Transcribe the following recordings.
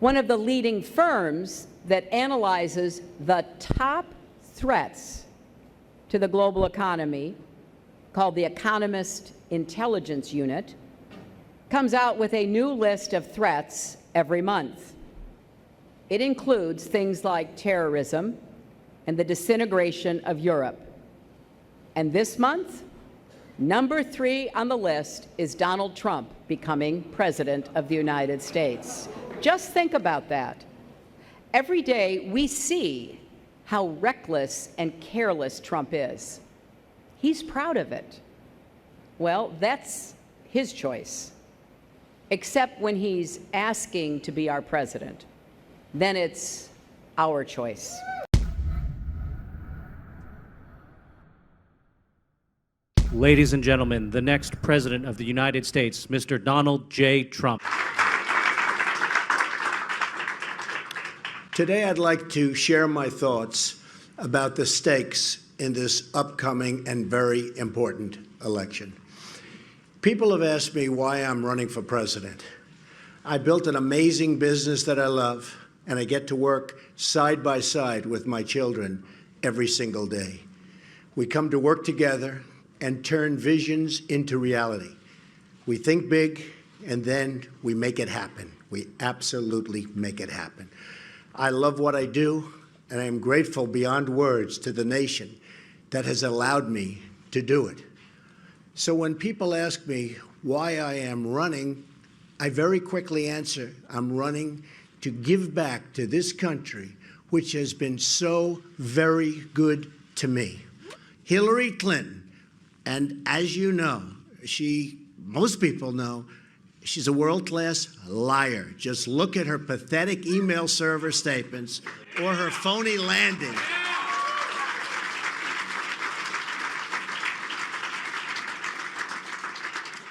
one of the leading firms that analyzes the top threats to the global economy, called the Economist Intelligence Unit, comes out with a new list of threats every month. It includes things like terrorism and the disintegration of Europe. And this month, number 3 on the list is Donald Trump becoming President of the United States. Just think about that. Every day we see how reckless and careless Trump is. He's proud of it. Well, that's his choice. Except when he's asking to be our president. Then it's our choice. Ladies and gentlemen, the next President of the United States, Mr. Donald J. Trump. Today I'd like to share my thoughts about the stakes in this upcoming and very important election. People have asked me why I'm running for president. I built an amazing business that I love, and I get to work side by side with my children every single day. We come to work together and turn visions into reality. We think big, and then we make it happen. We absolutely make it happen. I love what I do, and I am grateful beyond words to the nation that has allowed me to do it. So when people ask me why I am running, I very quickly answer, I'm running to give back to this country, which has been so very good to me. Hillary Clinton, and as you know, most people know, she's a world-class liar. Just look at her pathetic email server statements or her phony landing.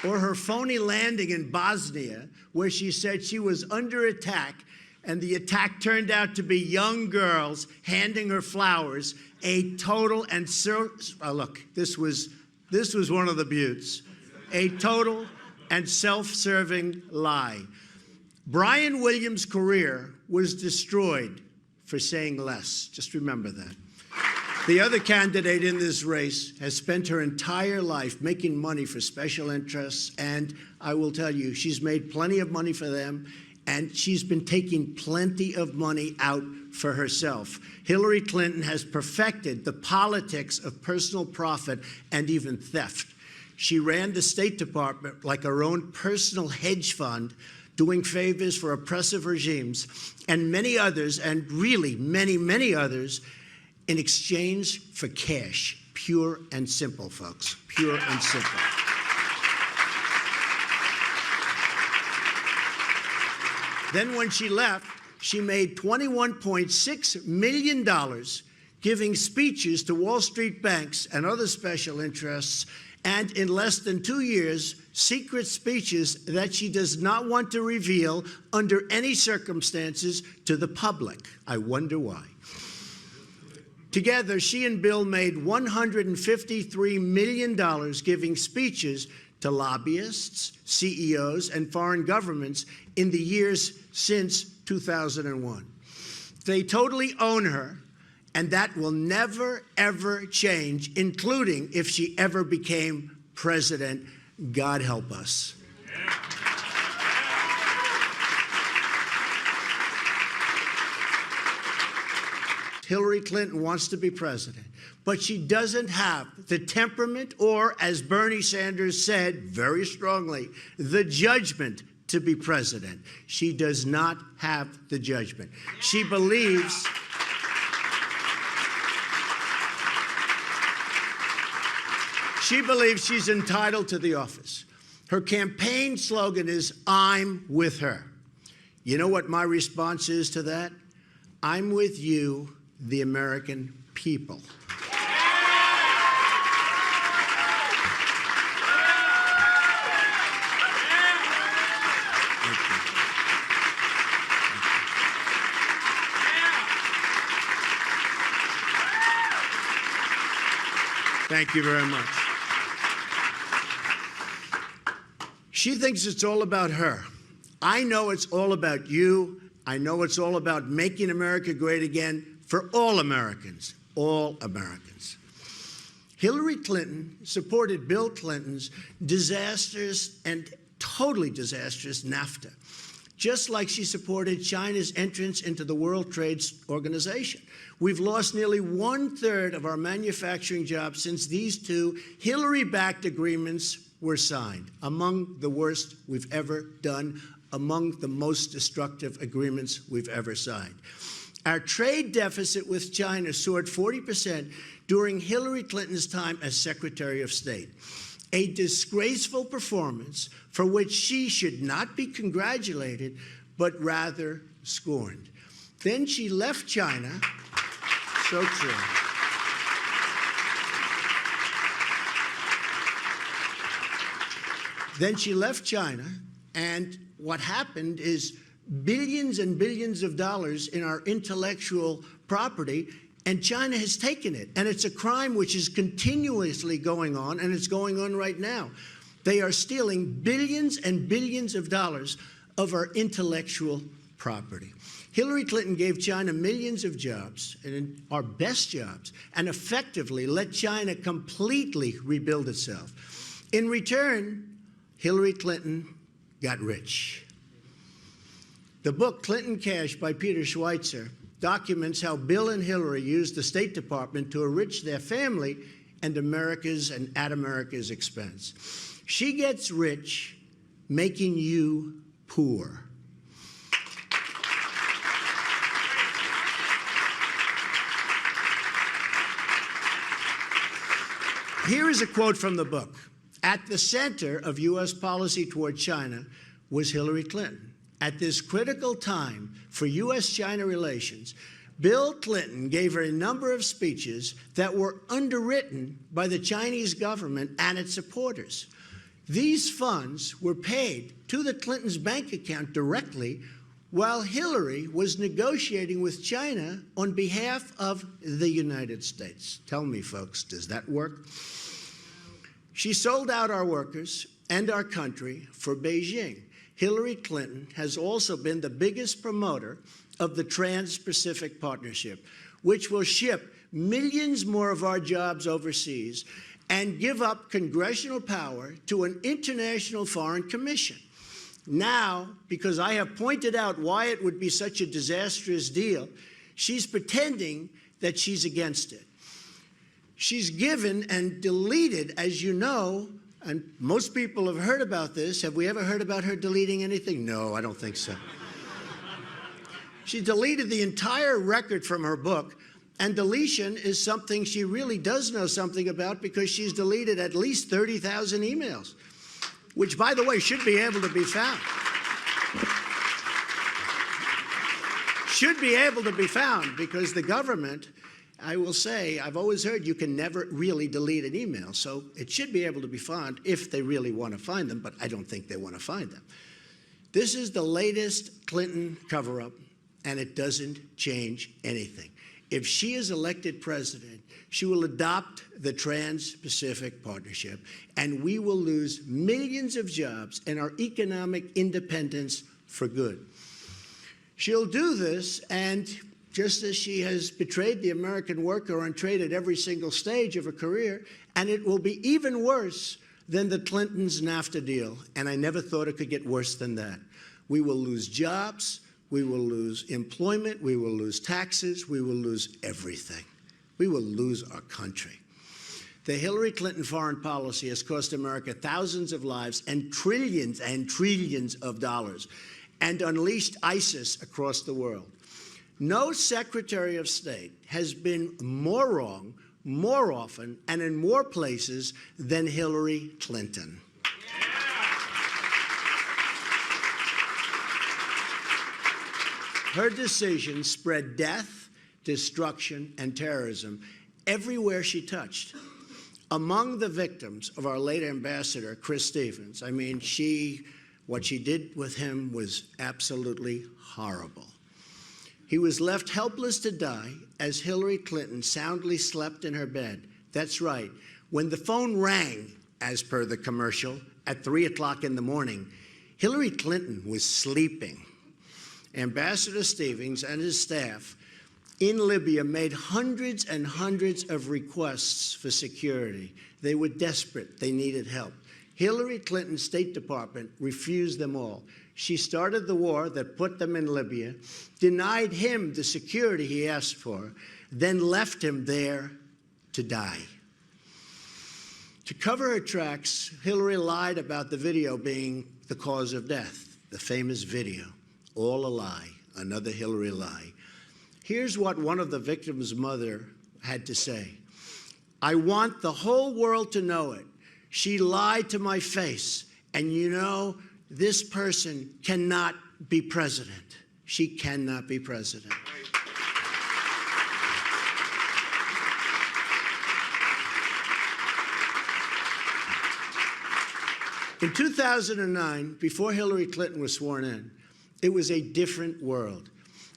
Or her phony landing in Bosnia, where she said she was under attack, and the attack turned out to be young girls handing her flowers. A total and look, this was one of the buttes. A total and self-serving lie. Brian Williams' career was destroyed for saying less. Just remember that. The other candidate in this race has spent her entire life making money for special interests, and I will tell you, she's made plenty of money for them, and she's been taking plenty of money out for herself. Hillary Clinton has perfected the politics of personal profit and even theft. She ran the State Department like her own personal hedge fund, doing favors for oppressive regimes, and many others, and really many, many others, in exchange for cash. Pure and simple, folks. Pure and simple. Then when she left, she made $21.6 million giving speeches to Wall Street banks and other special interests, and in less than 2 years, secret speeches that she does not want to reveal under any circumstances to the public. I wonder why. Together, she and Bill made $153 million giving speeches to lobbyists, CEOs, and foreign governments in the years since 2001. They totally own her, and that will never, ever change, including if she ever became president. God help us. Hillary Clinton wants to be president, but she doesn't have the temperament or, as Bernie Sanders said very strongly, the judgment to be president. She does not have the judgment. She believes she's entitled to the office. Her campaign slogan is, "I'm with her." You know what my response is to that? I'm with you, the American people. Thank you very much. She thinks it's all about her. I know it's all about you I know it's all about making America great again for all Americans, all Americans. Hillary Clinton supported Bill Clinton's disastrous and totally disastrous NAFTA, just like she supported China's entrance into the World Trade Organization. We've lost nearly 1/3 of our manufacturing jobs since these two Hillary-backed agreements were signed, among the worst we've ever done, among the most destructive agreements we've ever signed. Our trade deficit with China soared 40% during Hillary Clinton's time as Secretary of State, a disgraceful performance for which she should not be congratulated, but rather scorned. Then she left China. So true. Then she left China, and what happened is billions and billions of dollars in our intellectual property, and China has taken it. And it's a crime which is continuously going on, and it's going on right now. They are stealing billions and billions of dollars of our intellectual property. Hillary Clinton gave China millions of jobs, and our best jobs, and effectively let China completely rebuild itself. In return, Hillary Clinton got rich. The book Clinton Cash by Peter Schweizer documents how Bill and Hillary used the State Department to enrich their family and America's and at America's expense. She gets rich, making you poor. Here is a quote from the book. At the center of U.S. policy toward China was Hillary Clinton. At this critical time for U.S.-China relations, Bill Clinton gave her a number of speeches that were underwritten by the Chinese government and its supporters. These funds were paid to the Clintons' bank account directly, while Hillary was negotiating with China on behalf of the United States. Tell me, folks, does that work? She sold out our workers and our country for Beijing. Hillary Clinton has also been the biggest promoter of the Trans-Pacific Partnership, which will ship millions more of our jobs overseas and give up congressional power to an international foreign commission. Now, because I have pointed out why it would be such a disastrous deal, she's pretending that she's against it. She's given and deleted, as you know, and most people have heard about this. Have we ever heard about her deleting anything? No, I don't think so. She deleted the entire record from her book, and deletion is something she really does know something about because she's deleted at least 30,000 emails, which, by the way, should be able to be found. Should be able to be found because the government, I will say, I've always heard you can never really delete an email, so it should be able to be found if they really want to find them, but I don't think they want to find them. This is the latest Clinton cover-up, and it doesn't change anything. If she is elected president, she will adopt the Trans-Pacific Partnership, and we will lose millions of jobs and our economic independence for good. She'll do this, and just as she has betrayed the American worker on trade at every single stage of her career, and it will be even worse than the Clintons' NAFTA deal, and I never thought it could get worse than that. We will lose jobs, we will lose employment, we will lose taxes, we will lose everything. We will lose our country. The Hillary Clinton foreign policy has cost America thousands of lives and trillions of dollars, and unleashed ISIS across the world. No Secretary of State has been more wrong, more often, and in more places than Hillary Clinton. Her decisions spread death, destruction, and terrorism everywhere she touched. Among the victims of our late ambassador, Chris Stevens, I mean, what she did with him was absolutely horrible. He was left helpless to die as Hillary Clinton soundly slept in her bed. That's right. When the phone rang, as per the commercial, at 3 o'clock in the morning, Hillary Clinton was sleeping. Ambassador Stevens and his staff in Libya made hundreds and hundreds of requests for security. They were desperate. They needed help. Hillary Clinton's State Department refused them all. She started the war that put them in Libya, denied him the security he asked for, then left him there to die. To cover her tracks, Hillary lied about the video being the cause of death, the famous video. All a lie, another Hillary lie. Here's what one of the victims' mother had to say. "I want the whole world to know it. She lied to my face. And you know, this person cannot be president. She cannot be president." In 2009, before Hillary Clinton was sworn in, it was a different world.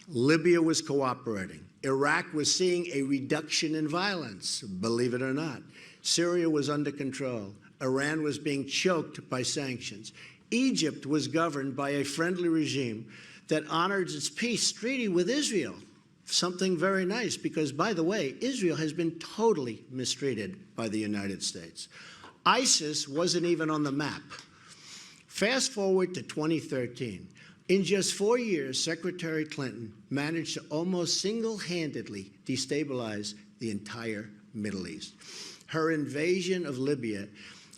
Libya was cooperating. Iraq was seeing a reduction in violence, believe it or not. Syria was under control. Iran was being choked by sanctions. Egypt was governed by a friendly regime that honored its peace treaty with Israel. Something very nice because, by the way, Israel has been totally mistreated by the United States. ISIS wasn't even on the map. Fast forward to 2013. In just 4 years, Secretary Clinton managed to almost single-handedly destabilize the entire Middle East. Her invasion of Libya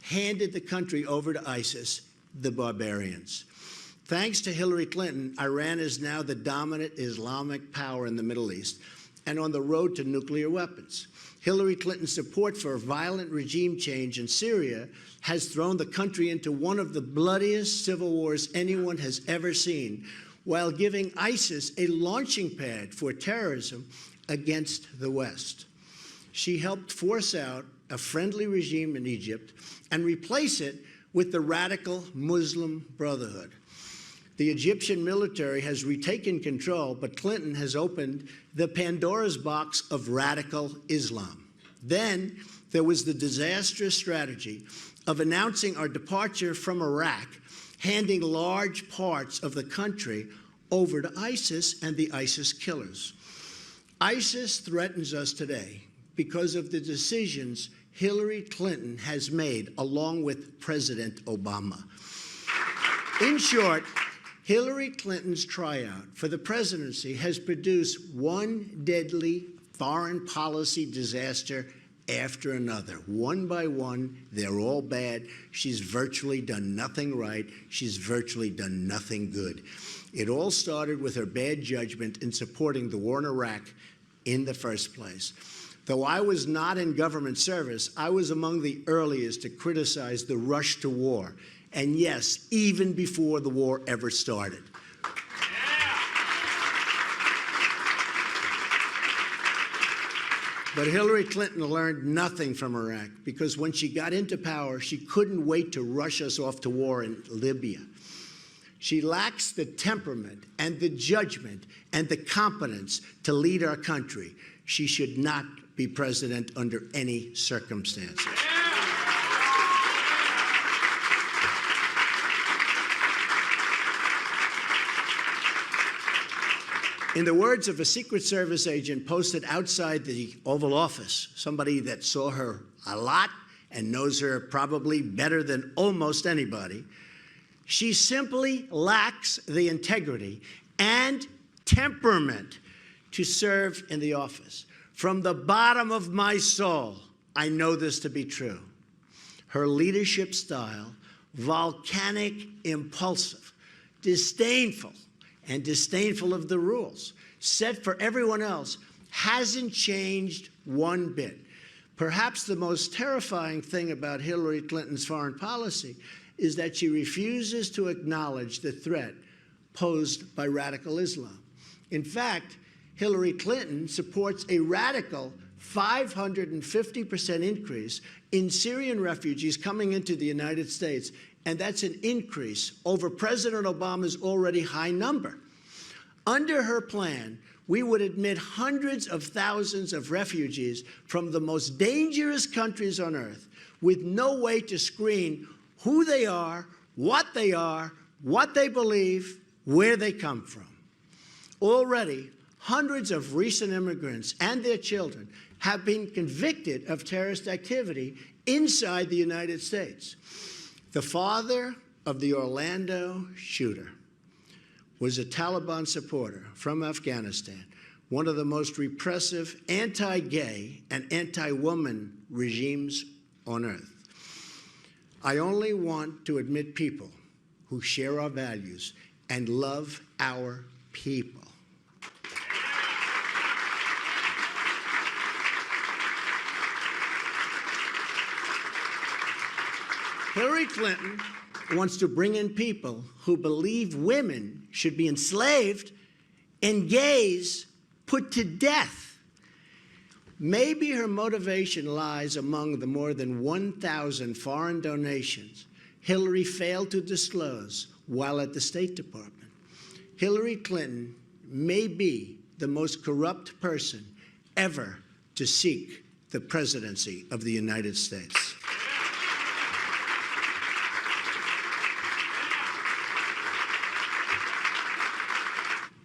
handed the country over to ISIS, the barbarians. Thanks to Hillary Clinton, Iran is now the dominant Islamic power in the Middle East and on the road to nuclear weapons. Hillary Clinton's support for violent regime change in Syria has thrown the country into one of the bloodiest civil wars anyone has ever seen, while giving ISIS a launching pad for terrorism against the West. She helped force out a friendly regime in Egypt and replace it with the radical Muslim Brotherhood. The Egyptian military has retaken control, but Clinton has opened the Pandora's box of radical Islam. Then there was the disastrous strategy of announcing our departure from Iraq, handing large parts of the country over to ISIS and the ISIS killers. ISIS threatens us today because of the decisions Hillary Clinton has made along with President Obama. In short, Hillary Clinton's tryout for the presidency has produced one deadly foreign policy disaster after another. One by one, they're all bad. She's virtually done nothing right. She's virtually done nothing good. It all started with her bad judgment in supporting the war in Iraq in the first place. Though I was not in government service, I was among the earliest to criticize the rush to war. And yes, even before the war ever started. But Hillary Clinton learned nothing from Iraq because when she got into power, she couldn't wait to rush us off to war in Libya. She lacks the temperament and the judgment and the competence to lead our country. She should not be president under any circumstances. In the words of a Secret Service agent posted outside the Oval Office, somebody that saw her a lot and knows her probably better than almost anybody, she simply lacks the integrity and temperament to serve in the office. From the bottom of my soul, I know this to be true. Her leadership style, volcanic, impulsive, disdainful, and disdainful of the rules set for everyone else, hasn't changed one bit. Perhaps the most terrifying thing about Hillary Clinton's foreign policy is that she refuses to acknowledge the threat posed by radical Islam. In fact, Hillary Clinton supports a radical 550% increase in Syrian refugees coming into the United States, and that's an increase over President Obama's already high number. Under her plan, we would admit hundreds of thousands of refugees from the most dangerous countries on earth with no way to screen who they are, what they believe, where they come from. Already, hundreds of recent immigrants and their children have been convicted of terrorist activity inside the United States. The father of the Orlando shooter was a Taliban supporter from Afghanistan, one of the most repressive anti-gay and anti-woman regimes on earth. I only want to admit people who share our values and love our people. Hillary Clinton wants to bring in people who believe women should be enslaved and gays put to death. Maybe her motivation lies among the more than 1,000 foreign donations Hillary failed to disclose while at the State Department. Hillary Clinton may be the most corrupt person ever to seek the presidency of the United States.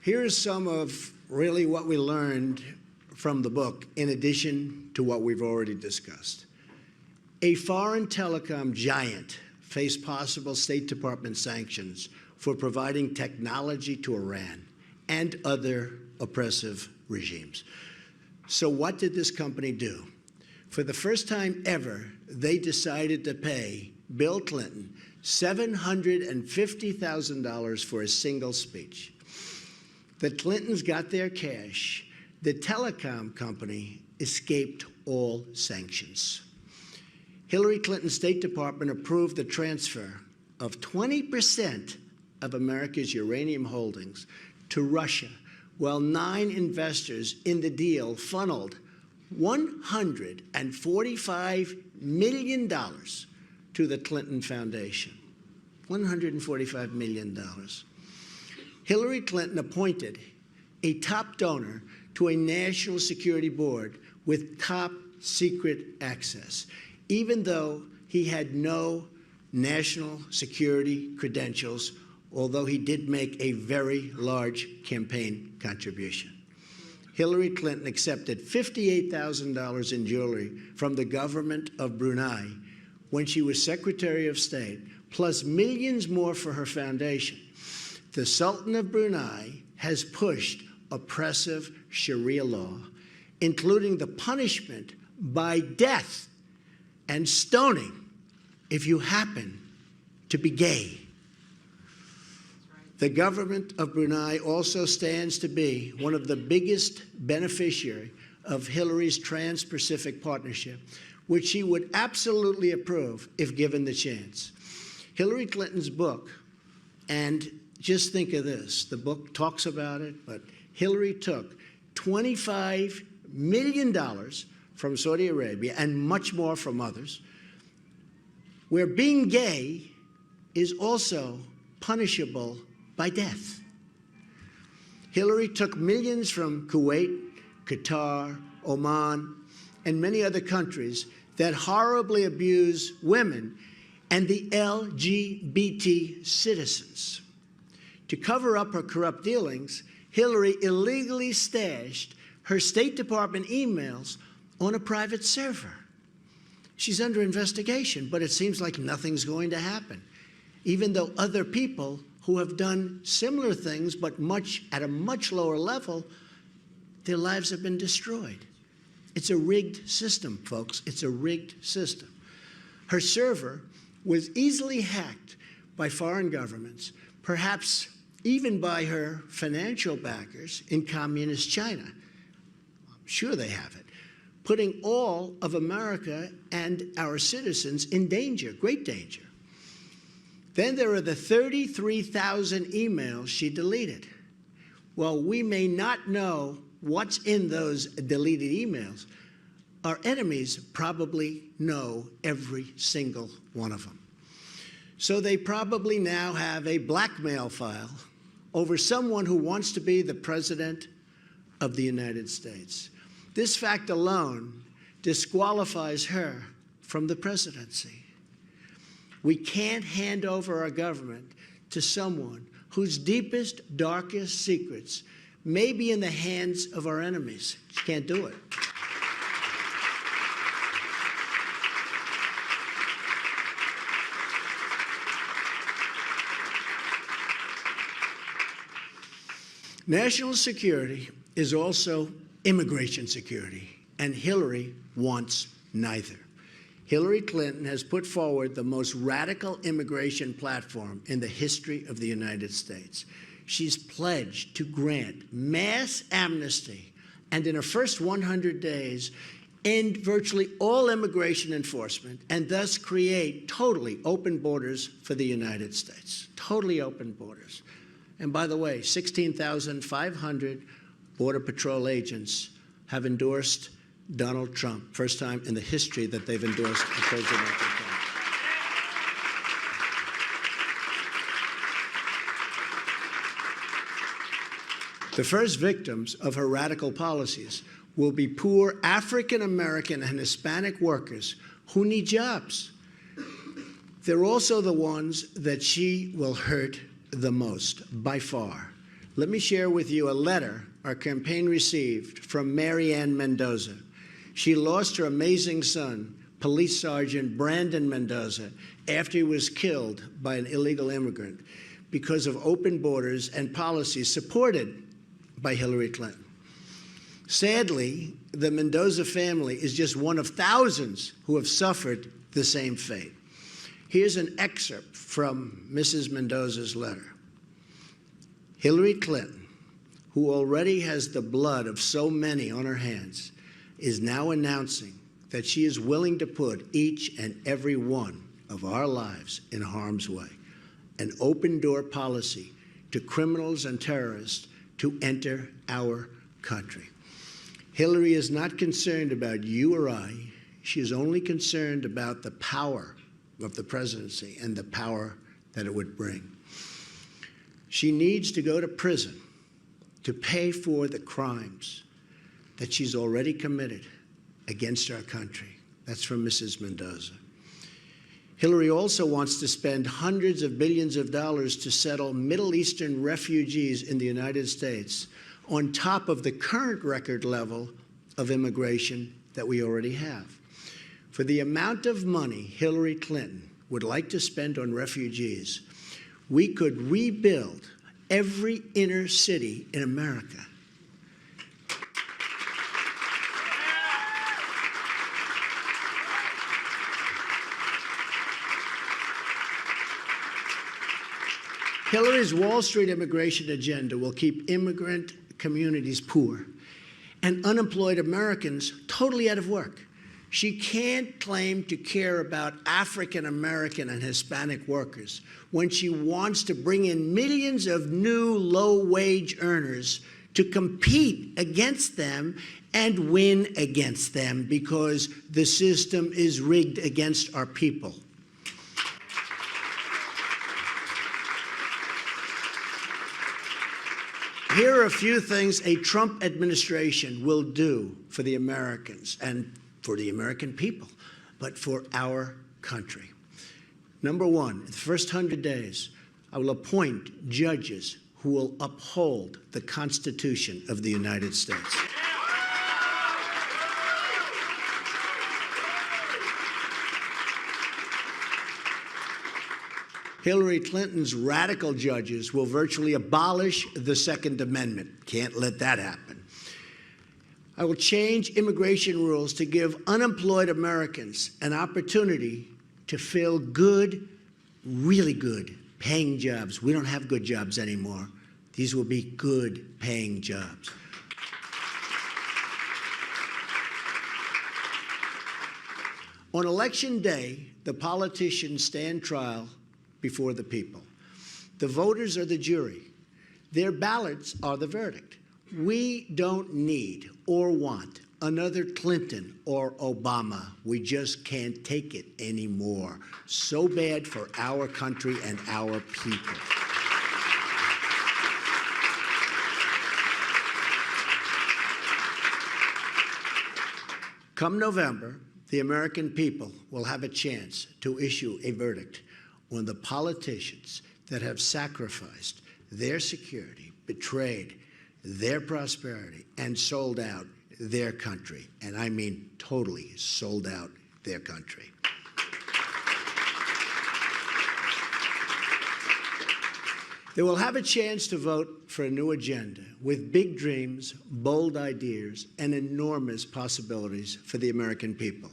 Here's some of really what we learned from the book, in addition to what we've already discussed. A foreign telecom giant faced possible State Department sanctions for providing technology to Iran and other oppressive regimes. So what did this company do? For the first time ever, they decided to pay Bill Clinton $750,000 for a single speech. The Clintons got their cash. The telecom company escaped all sanctions. Hillary Clinton's State Department approved the transfer of 20% of America's uranium holdings to Russia, while 9 investors in the deal funneled $145 million to the Clinton Foundation. $145 million. Hillary Clinton appointed a top donor to a national security board with top secret access, even though he had no national security credentials, although he did make a very large campaign contribution. Hillary Clinton accepted $58,000 in jewelry from the government of Brunei when she was Secretary of State, plus millions more for her foundation. The Sultan of Brunei has pushed oppressive Sharia law, including the punishment by death and stoning if you happen to be gay. The government of Brunei also stands to be one of the biggest beneficiaries of Hillary's Trans-Pacific Partnership, which she would absolutely approve if given the chance. Hillary Clinton's book, and just think of this, the book talks about it, but Hillary took $25 million from Saudi Arabia and much more from others, where being gay is also punishable by death. Hillary took millions from Kuwait, Qatar, Oman, and many other countries that horribly abuse women and the LGBT citizens. To cover up her corrupt dealings, Hillary illegally stashed her State Department emails on a private server. She's under investigation, but it seems like nothing's going to happen, even though other people who have done similar things, but at a much lower level, their lives have been destroyed. It's a rigged system, folks. It's a rigged system. Her server was easily hacked by foreign governments, perhaps even by her financial backers in communist China. I'm sure they have it, putting all of America and our citizens in danger, great danger. Then there are the 33,000 emails she deleted. While we may not know what's in those deleted emails, our enemies probably know every single one of them. So they probably now have a blackmail file over someone who wants to be the President of the United States. This fact alone disqualifies her from the presidency. We can't hand over our government to someone whose deepest, darkest secrets may be in the hands of our enemies. She can't do it. National security is also immigration security, and Hillary wants neither. Hillary Clinton has put forward the most radical immigration platform in the history of the United States. She's pledged to grant mass amnesty and, in her first 100 days, end virtually all immigration enforcement and thus create totally open borders for the United States. Totally open borders. And by the way, 16,500 Border Patrol agents have endorsed Donald Trump. First time in the history that they've endorsed a presidential candidate. The first victims of her radical policies will be poor African American and Hispanic workers who need jobs. They're also the ones that she will hurt the most, by far. Let me share with you a letter our campaign received from Mary Ann Mendoza. She lost her amazing son, Police Sergeant Brandon Mendoza, after he was killed by an illegal immigrant because of open borders and policies supported by Hillary Clinton. Sadly, the Mendoza family is just one of thousands who have suffered the same fate. Here's an excerpt from Mrs. Mendoza's letter. Hillary Clinton, who already has the blood of so many on her hands, is now announcing that she is willing to put each and every one of our lives in harm's way, an open-door policy to criminals and terrorists to enter our country. Hillary is not concerned about you or I. She is only concerned about the power of the presidency and the power that it would bring. She needs to go to prison to pay for the crimes that she's already committed against our country. That's from Mrs. Mendoza. Hillary also wants to spend hundreds of billions of dollars to settle Middle Eastern refugees in the United States on top of the current record level of immigration that we already have. For the amount of money Hillary Clinton would like to spend on refugees, we could rebuild every inner city in America. Hillary's Wall Street immigration agenda will keep immigrant communities poor and unemployed Americans totally out of work. She can't claim to care about African American and Hispanic workers when she wants to bring in millions of new low-wage earners to compete against them and win against them because the system is rigged against our people. Here are a few things a Trump administration will do for the Americans and for the American people, but for our country. Number one, in the first 100 days, I will appoint judges who will uphold the Constitution of the United States. Hillary Clinton's radical judges will virtually abolish the Second Amendment. Can't let that happen. I will change immigration rules to give unemployed Americans an opportunity to fill good, really good, paying jobs. We don't have good jobs anymore. These will be good, paying jobs. On Election Day, the politicians stand trial before the people. The voters are the jury. Their ballots are the verdict. We don't need or want another Clinton or Obama. We just can't take it anymore. So bad for our country and our people. Come November, the American people will have a chance to issue a verdict on the politicians that have sacrificed their security, betrayed their prosperity and sold out their country. And I mean totally sold out their country. They will have a chance to vote for a new agenda with big dreams, bold ideas, and enormous possibilities for the American people.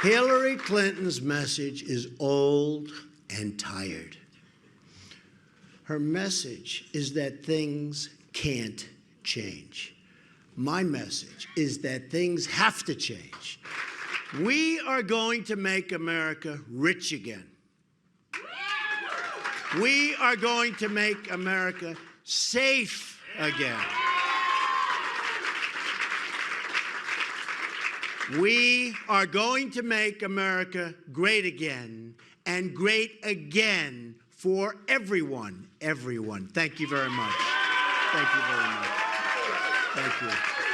Hillary Clinton's message is old and tired. Her message is that things can't change. My message is that things have to change. We are going to make America rich again. We are going to make America safe again. We are going to make America great again, and great again for everyone, everyone. Thank you very much. Thank you very much. Thank you.